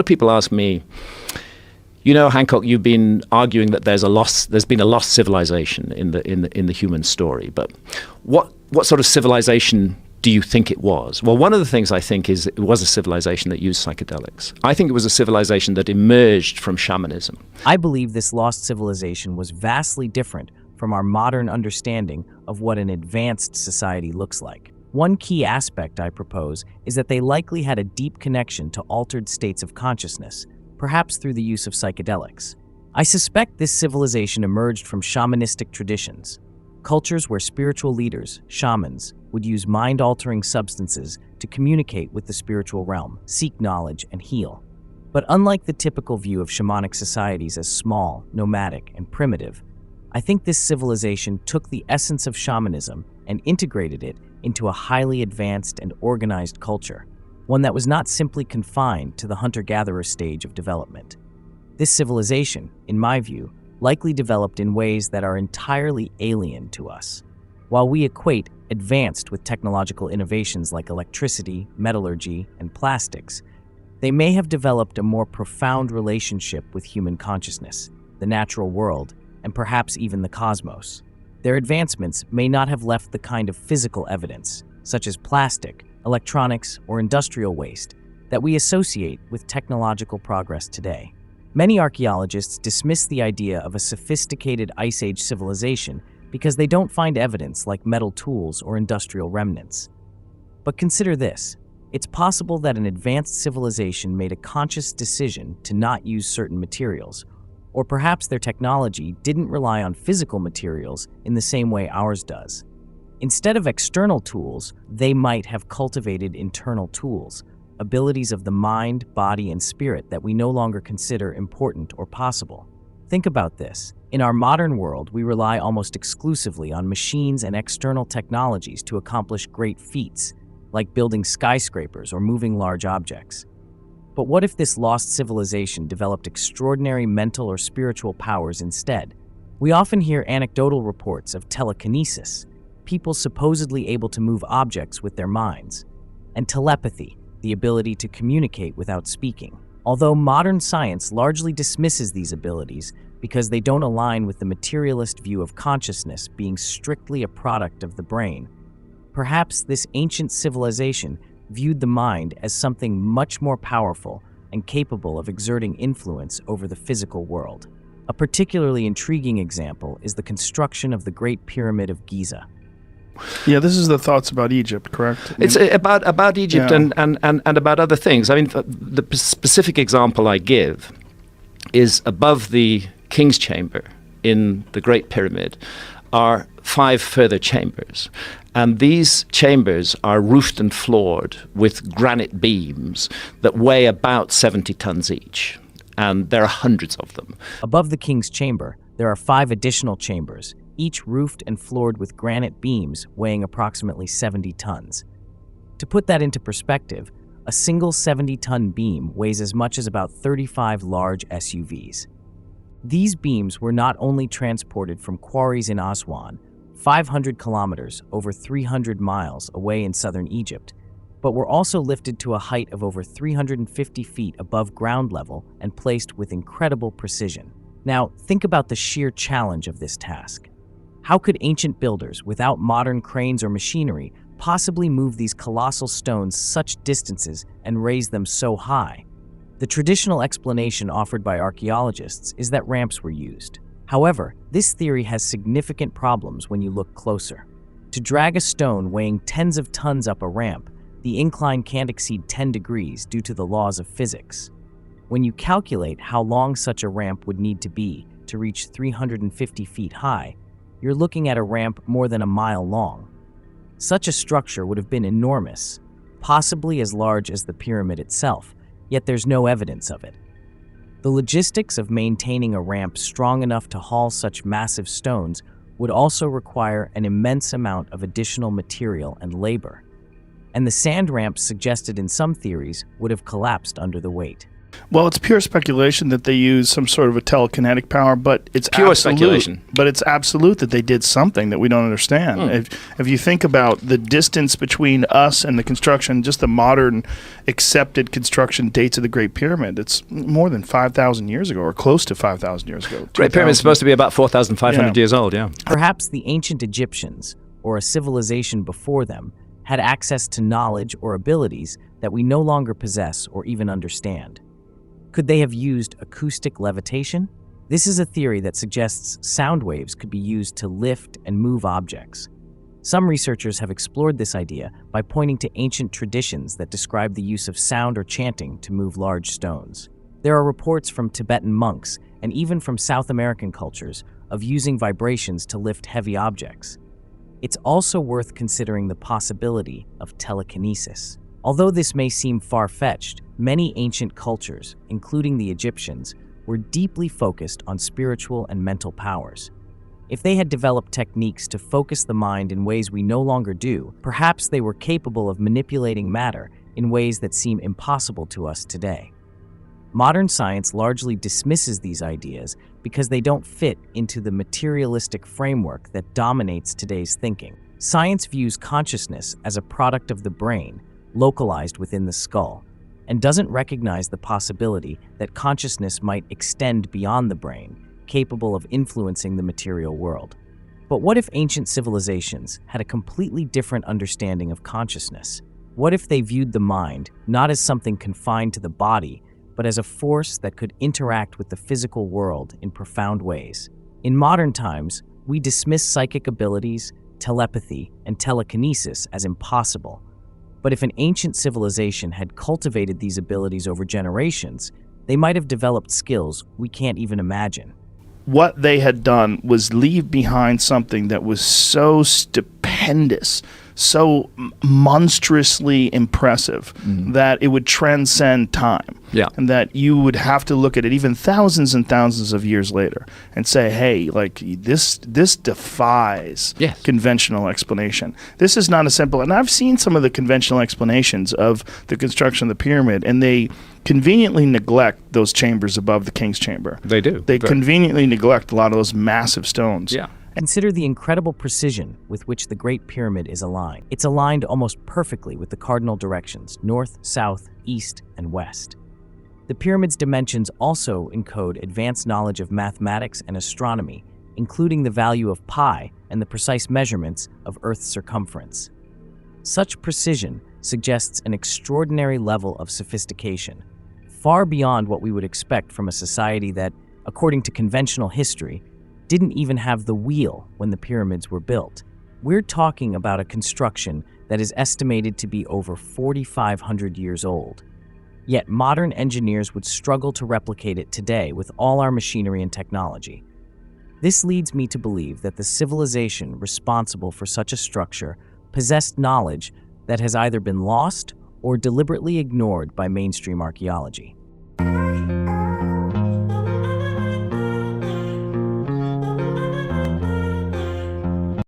people ask me, Hancock, you've been arguing that there's been a lost civilization in the human story, but what sort of civilization do you think it was? Well, one of the things I think is it was a civilization that used psychedelics. I think it was a civilization that emerged from shamanism. I believe this lost civilization was vastly different from our modern understanding of what an advanced society looks like. One key aspect I propose is that they likely had a deep connection to altered states of consciousness, perhaps through the use of psychedelics. I suspect this civilization emerged from shamanistic traditions, cultures where spiritual leaders, shamans, would use mind-altering substances to communicate with the spiritual realm, seek knowledge, and heal. But unlike the typical view of shamanic societies as small, nomadic, and primitive, I think this civilization took the essence of shamanism and integrated it into a highly advanced and organized culture, one that was not simply confined to the hunter-gatherer stage of development. This civilization, in my view, likely developed in ways that are entirely alien to us. While we equate advanced with technological innovations like electricity, metallurgy, and plastics, they may have developed a more profound relationship with human consciousness, the natural world, and perhaps even the cosmos. Their advancements may not have left the kind of physical evidence, such as plastic, electronics, or industrial waste, that we associate with technological progress today. Many archaeologists dismiss the idea of a sophisticated Ice Age civilization because they don't find evidence like metal tools or industrial remnants. But consider this. It's possible that an advanced civilization made a conscious decision to not use certain materials, or perhaps their technology didn't rely on physical materials in the same way ours does. Instead of external tools, they might have cultivated internal tools, abilities of the mind, body, and spirit that we no longer consider important or possible. Think about this. In our modern world, we rely almost exclusively on machines and external technologies to accomplish great feats, like building skyscrapers or moving large objects. But what if this lost civilization developed extraordinary mental or spiritual powers instead? We often hear anecdotal reports of telekinesis, people supposedly able to move objects with their minds, and telepathy, the ability to communicate without speaking. Although modern science largely dismisses these abilities because they don't align with the materialist view of consciousness being strictly a product of the brain, perhaps this ancient civilization viewed the mind as something much more powerful and capable of exerting influence over the physical world. A particularly intriguing example is the construction of the Great Pyramid of Giza. Yeah, this is the thoughts about Egypt, correct? It's about Egypt, yeah. and about other things. I mean, the specific example I give is above the King's Chamber in the Great Pyramid are 5 further chambers. And these chambers are roofed and floored with granite beams that weigh about 70 tons each. And there are hundreds of them. Above the King's Chamber, there are 5 additional chambers, each roofed and floored with granite beams weighing approximately 70 tons. To put that into perspective, a single 70-ton beam weighs as much as about 35 large SUVs. These beams were not only transported from quarries in Aswan, 500 kilometers, over 300 miles away in southern Egypt, but were also lifted to a height of over 350 feet above ground level and placed with incredible precision. Now, think about the sheer challenge of this task. How could ancient builders, without modern cranes or machinery, possibly move these colossal stones such distances and raise them so high? The traditional explanation offered by archaeologists is that ramps were used. However, this theory has significant problems when you look closer. To drag a stone weighing tens of tons up a ramp, the incline can't exceed 10 degrees due to the laws of physics. When you calculate how long such a ramp would need to be to reach 350 feet high, you're looking at a ramp more than a mile long. Such a structure would have been enormous, possibly as large as the pyramid itself, yet there's no evidence of it. The logistics of maintaining a ramp strong enough to haul such massive stones would also require an immense amount of additional material and labor, and the sand ramps suggested in some theories would have collapsed under the weight. Well, it's pure speculation that they use some sort of a telekinetic power, but it's Pure absolute. speculation. But it's absolute that they did something that we don't understand. If you think about the distance between us and the construction, just the modern accepted construction dates of the Great Pyramid, it's more than 5,000 years ago, or close to 5,000 years ago. Great Pyramid is supposed to be about 4,500 years old, yeah. Perhaps the ancient Egyptians, or a civilization before them, had access to knowledge or abilities that we no longer possess or even understand. Could they have used acoustic levitation? This is a theory that suggests sound waves could be used to lift and move objects. Some researchers have explored this idea by pointing to ancient traditions that describe the use of sound or chanting to move large stones. There are reports from Tibetan monks and even from South American cultures of using vibrations to lift heavy objects. It's also worth considering the possibility of telekinesis. Although this may seem far-fetched, many ancient cultures, including the Egyptians, were deeply focused on spiritual and mental powers. If they had developed techniques to focus the mind in ways we no longer do, perhaps they were capable of manipulating matter in ways that seem impossible to us today. Modern science largely dismisses these ideas because they don't fit into the materialistic framework that dominates today's thinking. Science views consciousness as a product of the brain, localized within the skull, and doesn't recognize the possibility that consciousness might extend beyond the brain, capable of influencing the material world. But what if ancient civilizations had a completely different understanding of consciousness? What if they viewed the mind not as something confined to the body, but as a force that could interact with the physical world in profound ways? In modern times, we dismiss psychic abilities, telepathy, and telekinesis as impossible. But if an ancient civilization had cultivated these abilities over generations, they might have developed skills we can't even imagine. What they had done was leave behind something that was so stupendous, so monstrously impressive that it would transcend time. Yeah. And that you would have to look at it even thousands and thousands of years later and say, hey, like this defies conventional explanation. This is not a simple, and I've seen some of the conventional explanations of the construction of the pyramid, and they conveniently neglect those chambers above the king's chamber. They do. They conveniently neglect a lot of those massive stones. Yeah. Consider the incredible precision with which the Great Pyramid is aligned. It's aligned almost perfectly with the cardinal directions, north, south, east, and west. The pyramid's dimensions also encode advanced knowledge of mathematics and astronomy, including the value of pi and the precise measurements of Earth's circumference. Such precision suggests an extraordinary level of sophistication, far beyond what we would expect from a society that, according to conventional history, didn't even have the wheel when the pyramids were built. We're talking about a construction that is estimated to be over 4,500 years old. Yet modern engineers would struggle to replicate it today with all our machinery and technology. This leads me to believe that the civilization responsible for such a structure possessed knowledge that has either been lost or deliberately ignored by mainstream archaeology.